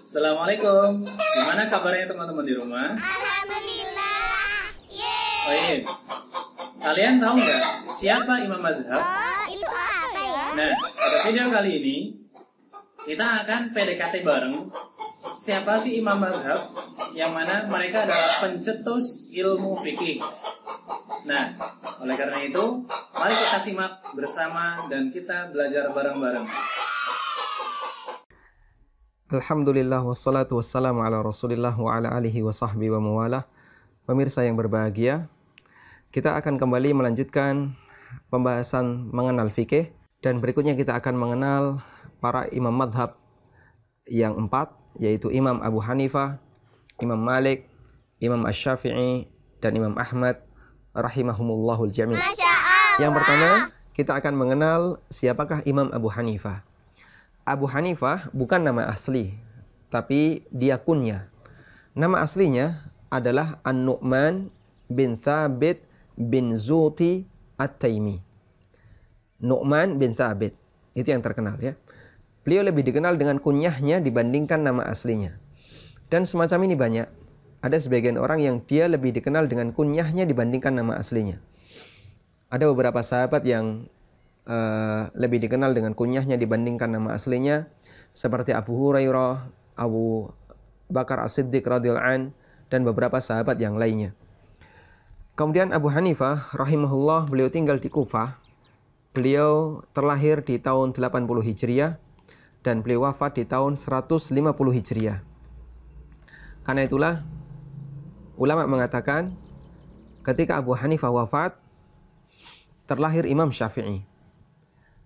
Assalamualaikum. Gimana kabarnya teman-teman di rumah? Alhamdulillah. Yeay. Baik. Kalian tahu nggak siapa Imam Madhab? Itu apa ya? Nah, pada video kali ini kita akan PDKT bareng. Siapa sih Imam Madhab? Yang mana mereka adalah pencetus ilmu fikih. Nah, oleh karena itu, mari kita simak bersama dan kita belajar bareng-bareng. Alhamdulillah wassalatu wassalamu ala rasulillah wa ala alihi wa sahbihi wa mawalah. Pemirsa yang berbahagia, kita akan kembali melanjutkan pembahasan mengenal fikih. Dan berikutnya kita akan mengenal para imam madhab yang 4, yaitu Imam Abu Hanifah, Imam Malik, Imam Asy-Syafi'i, dan Imam Ahmad rahimahumullahul jami'. Yang pertama, kita akan mengenal siapakah Imam Abu Hanifah. Abu Hanifah bukan nama asli, tapi dia kunyah. Nama aslinya adalah An-Nu'man bin Thabit bin Zuti At-Taimi. Nu'man bin Thabit, itu yang terkenal ya. Beliau lebih dikenal dengan kunyahnya dibandingkan nama aslinya. Dan semacam ini banyak. Ada sebagian orang yang dia lebih dikenal dengan kunyahnya dibandingkan nama aslinya. Ada beberapa sahabat yang lebih dikenal dengan kunyahnya dibandingkan nama aslinya, seperti Abu Hurairah, Abu Bakar As-Siddiq radhiyallahu an, dan beberapa sahabat yang lainnya. Kemudian Abu Hanifah rahimahullah, beliau tinggal di Kufah. Beliau terlahir di tahun 80 Hijriah dan beliau wafat di tahun 150 Hijriah. Karena itulah ulama mengatakan ketika Abu Hanifah wafat, terlahir Imam Syafi'i.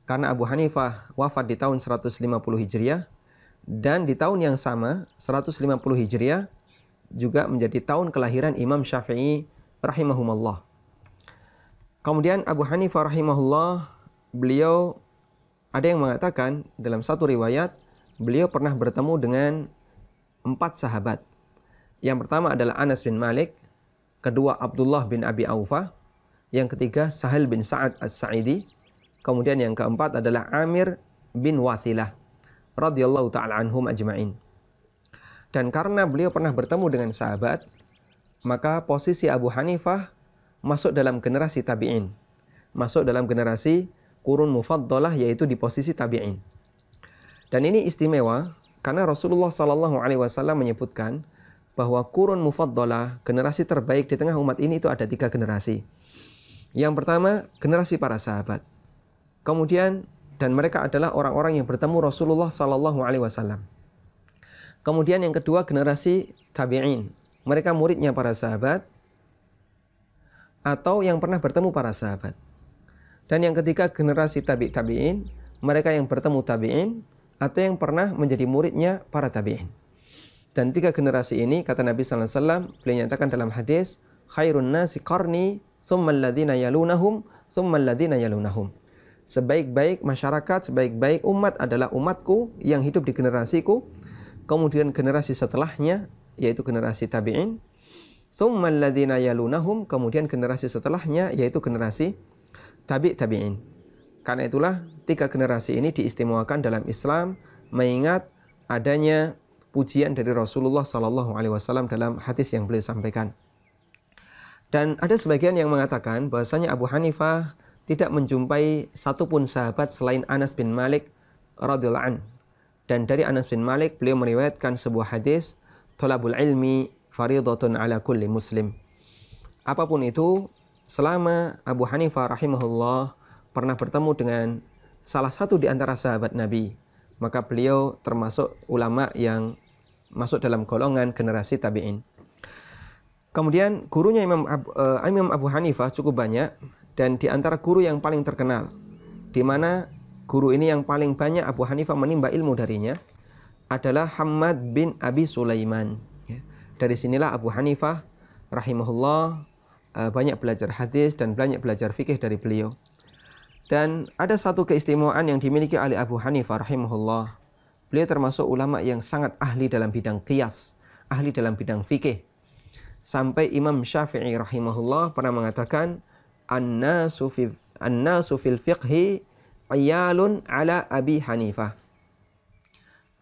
Karena Abu Hanifah wafat di tahun 150 Hijriah dan di tahun yang sama 150 Hijriah juga menjadi tahun kelahiran Imam Syafi'i rahimahumullah. Kemudian Abu Hanifah rahimahullah, beliau ada yang mengatakan dalam satu riwayat beliau pernah bertemu dengan 4 sahabat. Yang pertama adalah Anas bin Malik, kedua Abdullah bin Abi Aufa, yang ketiga Sahal bin Sa'ad As-Sa'idi, kemudian yang keempat adalah Amir bin Wathilah radhiyallahu ta'ala anhum ajma'in. Dan karena beliau pernah bertemu dengan sahabat, maka posisi Abu Hanifah masuk dalam generasi tabi'in, masuk dalam generasi qurun mufaddalah, yaitu di posisi tabi'in. Dan ini istimewa karena Rasulullah SAW menyebutkan bahwa qurun mufaddalah, generasi terbaik di tengah umat ini, itu ada 3 generasi. Yang pertama, generasi para sahabat. Kemudian, dan mereka adalah orang-orang yang bertemu Rasulullah SAW. Kemudian yang kedua, generasi tabi'in. Mereka muridnya para sahabat atau yang pernah bertemu para sahabat. Dan yang ketiga, generasi tabi'in. Mereka yang bertemu tabi'in atau yang pernah menjadi muridnya para tabi'in. Dan 3 generasi ini, kata Nabi SAW, beliau nyatakan dalam hadis, khairun nasi qarni, thumma alladhina yalunahum, thumma alladhina yalunahum. Sebaik-baik masyarakat, sebaik-baik umat adalah umatku yang hidup di generasiku. Kemudian generasi setelahnya, yaitu generasi tabi'in. Thumma alladhina yalunahum, kemudian generasi setelahnya, yaitu generasi tabi'in. Karena itulah 3 generasi ini diistimewakan dalam Islam, mengingat adanya pujian dari Rasulullah SAW dalam hadis yang beliau sampaikan. Dan ada sebagian yang mengatakan bahwasanya Abu Hanifah tidak menjumpai satupun sahabat selain Anas bin Malik radhiyallahu an. Dan dari Anas bin Malik beliau meriwayatkan sebuah hadis, thalabul ilmi faridatun ala kulli muslim. Apapun itu, selama Abu Hanifah rahimahullah pernah bertemu dengan salah satu di antara sahabat Nabi, maka beliau termasuk ulama yang masuk dalam golongan generasi tabi'in. Kemudian gurunya Imam Abu Hanifah cukup banyak, dan di antara guru yang paling terkenal, di mana guru ini yang paling banyak Abu Hanifah menimba ilmu darinya, adalah Hammad bin Abi Sulaiman. Dari sinilah Abu Hanifah rahimahullah banyak belajar hadis dan banyak belajar fikih dari beliau. Dan ada satu keistimewaan yang dimiliki oleh Abu Hanifah rahimahullah. Beliau termasuk ulama yang sangat ahli dalam bidang qiyas, ahli dalam bidang fikih. Sampai Imam Syafi'i rahimahullah pernah mengatakan, An-nasu fil fiqhi ayalun ala Abi Hanifah.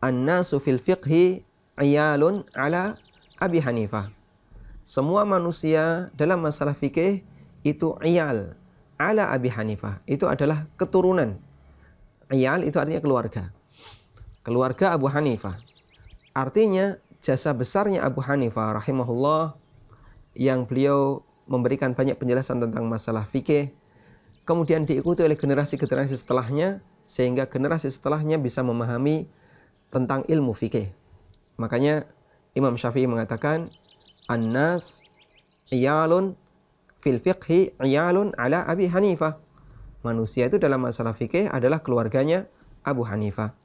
An-nasu fil fiqhi iyalun ala Abi Hanifah. Semua manusia dalam masalah fikih itu iyal ala Abi Hanifah. Itu adalah keturunan. Iyal itu artinya keluarga. Keluarga Abu Hanifah. Artinya jasa besarnya Abu Hanifah rahimahullah yang beliau memberikan banyak penjelasan tentang masalah fikih, kemudian diikuti oleh generasi-generasi setelahnya, sehingga generasi setelahnya bisa memahami tentang ilmu fikih. Makanya Imam Syafi'i mengatakan, An-nas iyalun fil fiqhi iyalun ala Abi Hanifah. Manusia itu dalam masalah fikih adalah keluarganya Abu Hanifah.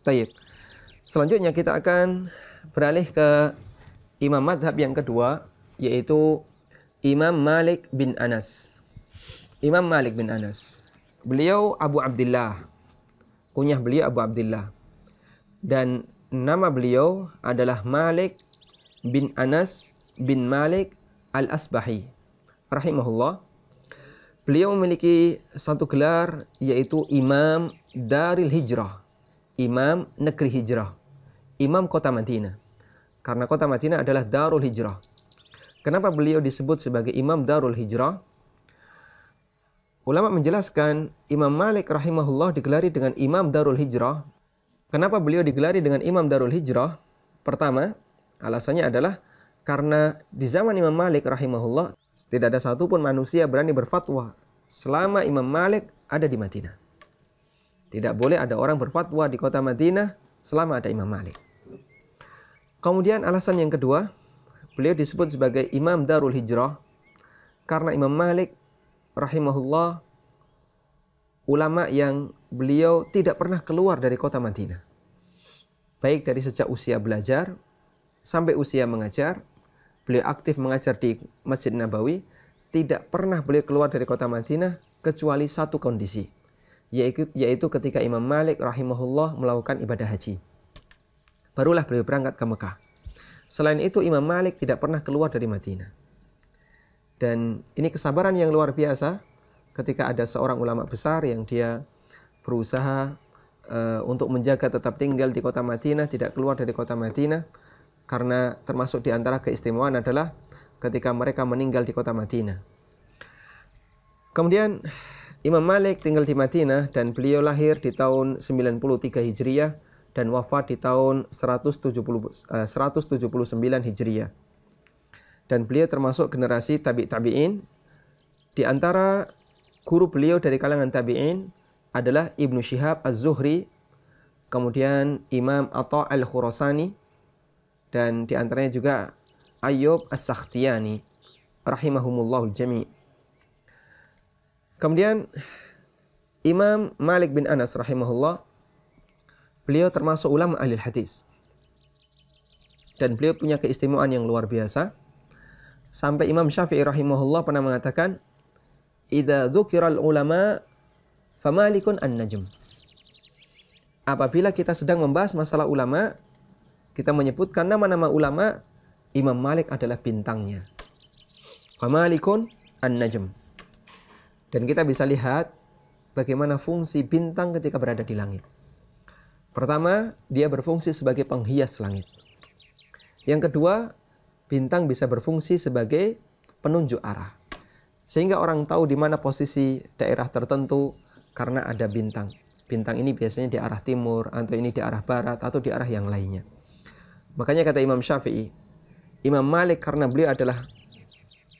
Baik. Selanjutnya kita akan beralih ke imam madhab yang kedua, yaitu Imam Malik bin Anas. Imam Malik bin Anas. Beliau Abu Abdullah. Kunyah beliau Abu Abdullah. Dan nama beliau adalah Malik bin Anas bin Malik al-Asbahi rahimahullah. Beliau memiliki satu gelar, yaitu Imam Daril Hijrah, Imam Negeri Hijrah, Imam Kota Madinah. Karena Kota Madinah adalah Darul Hijrah. Kenapa beliau disebut sebagai Imam Darul Hijrah? Ulama menjelaskan Imam Malik rahimahullah digelari dengan Imam Darul Hijrah. Kenapa beliau digelari dengan Imam Darul Hijrah? Pertama, alasannya adalah karena di zaman Imam Malik rahimahullah tidak ada satupun manusia berani berfatwa selama Imam Malik ada di Madinah. Tidak boleh ada orang berfatwa di kota Madinah selama ada Imam Malik. Kemudian alasan yang kedua, beliau disebut sebagai Imam Darul Hijrah karena Imam Malik rahimahullah ulama yang beliau tidak pernah keluar dari kota Madinah. Baik dari sejak usia belajar sampai usia mengajar, beliau aktif mengajar di Masjid Nabawi, tidak pernah beliau keluar dari kota Madinah kecuali satu kondisi, yaitu ketika Imam Malik rahimahullah melakukan ibadah haji. Barulah beliau berangkat ke Mekah. Selain itu Imam Malik tidak pernah keluar dari Madinah. Dan ini kesabaran yang luar biasa ketika ada seorang ulama besar yang dia berusaha untuk menjaga tetap tinggal di kota Madinah, tidak keluar dari kota Madinah. Karena termasuk di antara keistimewaan adalah ketika mereka meninggal di kota Madinah. Kemudian Imam Malik tinggal di Madinah dan beliau lahir di tahun 93 Hijriah dan wafat di tahun 179 Hijriah. Dan beliau termasuk generasi tabi'in. Di antara guru beliau dari kalangan tabi'in adalah Ibnu Syihab Az-Zuhri, kemudian Imam Atha Al-Khurasani, dan di antaranya juga Ayyub As-Sakhtiyani rahimahumullahu jami'. Kemudian Imam Malik bin Anas rahimahullah, beliau termasuk ulama ahli hadis. Dan beliau punya keistimewaan yang luar biasa. Sampai Imam Syafi'i rahimahullah pernah mengatakan, "Idza dzukiral ulama famalikun an-najm." Apabila kita sedang membahas masalah ulama, kita menyebutkan nama-nama ulama, Imam Malik adalah bintangnya. Famalikun an-najm. Dan kita bisa lihat bagaimana fungsi bintang ketika berada di langit. Pertama, dia berfungsi sebagai penghias langit. Yang kedua, bintang bisa berfungsi sebagai penunjuk arah. Sehingga orang tahu di mana posisi daerah tertentu karena ada bintang. Bintang ini biasanya di arah timur, atau ini di arah barat, atau di arah yang lainnya. Makanya kata Imam Syafi'i, Imam Malik karena beliau adalah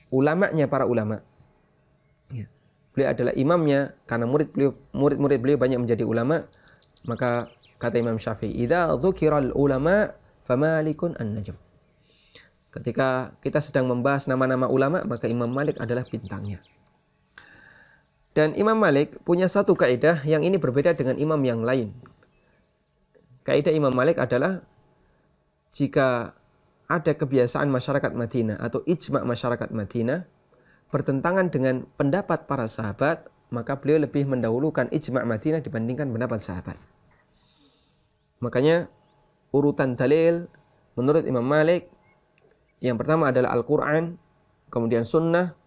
ulamanya para ulama. Beliau adalah imamnya karena murid-murid beliau banyak menjadi ulama. Maka kata Imam Syafi'i, "Idza dzukiral ulama famalikun an-najm." Ketika kita sedang membahas nama-nama ulama, maka Imam Malik adalah bintangnya. Dan Imam Malik punya satu kaidah yang ini berbeda dengan imam yang lain. Kaidah Imam Malik adalah jika ada kebiasaan masyarakat Madinah atau ijma' masyarakat Madinah bertentangan dengan pendapat para sahabat, maka beliau lebih mendahulukan ijma' Madinah dibandingkan pendapat sahabat. Makanya urutan dalil menurut Imam Malik, yang pertama adalah Al-Quran, kemudian Sunnah,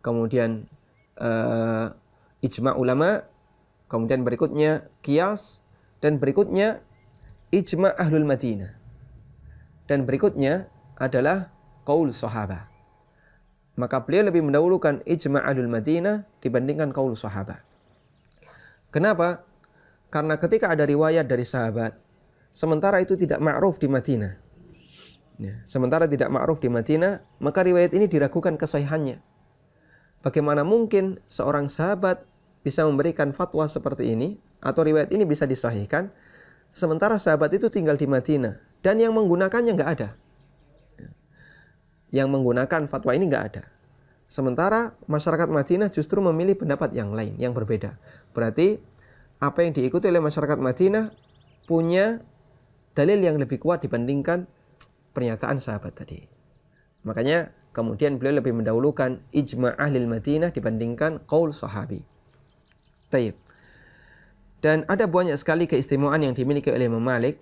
kemudian ijma' ulama, kemudian berikutnya Qiyas, dan berikutnya ijma' Ahlul Madinah. dan berikutnya adalah qaul sahabat. Maka beliau lebih mendahulukan ijma' ahlul Madinah dibandingkan qaul sahabat. Kenapa? Karena ketika ada riwayat dari sahabat, sementara itu tidak ma'ruf di Madinah. Ya, sementara tidak ma'ruf di Madinah, maka riwayat ini diragukan kesahihannya. Bagaimana mungkin seorang sahabat bisa memberikan fatwa seperti ini, atau riwayat ini bisa disahihkan, sementara sahabat itu tinggal di Madinah, dan yang menggunakannya nggak ada. Yang menggunakan fatwa ini nggak ada. Sementara masyarakat Madinah justru memilih pendapat yang lain, yang berbeda. Berarti apa yang diikuti oleh masyarakat Madinah punya dalil yang lebih kuat dibandingkan pernyataan sahabat tadi. Makanya kemudian beliau lebih mendahulukan ijma' ahlil Madinah dibandingkan qaul sahabi. Taib. Dan ada banyak sekali keistimewaan yang dimiliki oleh Imam Malik,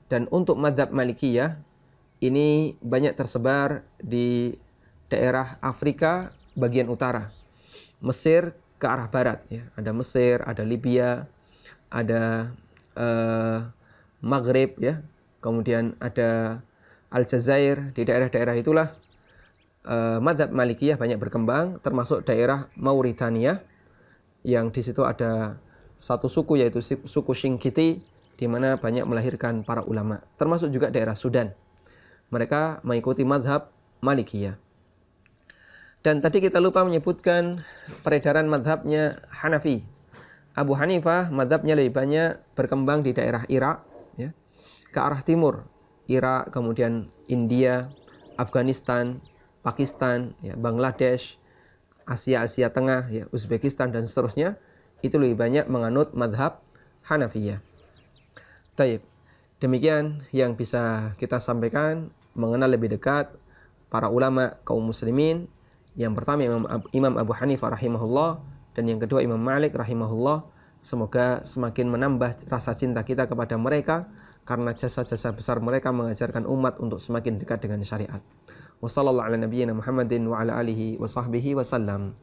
dan untuk mazhab Malikiyah ini banyak tersebar di daerah Afrika bagian utara. Mesir ke arah barat ya. Ada Mesir, ada Libya, ada Maghrib ya. Kemudian ada Aljazair. Di daerah-daerah itulah mazhab Malikiyah banyak berkembang, termasuk daerah Mauritania yang di situ ada satu suku yaitu suku Singkiti, di mana banyak melahirkan para ulama, termasuk juga daerah Sudan. Mereka mengikuti mazhab Malikiyah. Dan tadi kita lupa menyebutkan peredaran mazhabnya Hanafi. Abu Hanifah mazhabnya lebih banyak berkembang di daerah Irak ya, ke arah timur. Irak, kemudian India, Afghanistan, Pakistan, ya, Bangladesh, Asia Tengah, ya, Uzbekistan dan seterusnya. Itu lebih banyak menganut mazhab Hanafiyah. Taib. Demikian yang bisa kita sampaikan mengenal lebih dekat para ulama kaum muslimin. Yang pertama Imam Abu Hanifah rahimahullah, dan yang kedua Imam Malik rahimahullah. Semoga semakin menambah rasa cinta kita kepada mereka, karena jasa-jasa besar mereka mengajarkan umat untuk semakin dekat dengan syariat. Wassallallahu ala nabiyyina Muhammadin wa ala alihi wa sahbihi wasallam.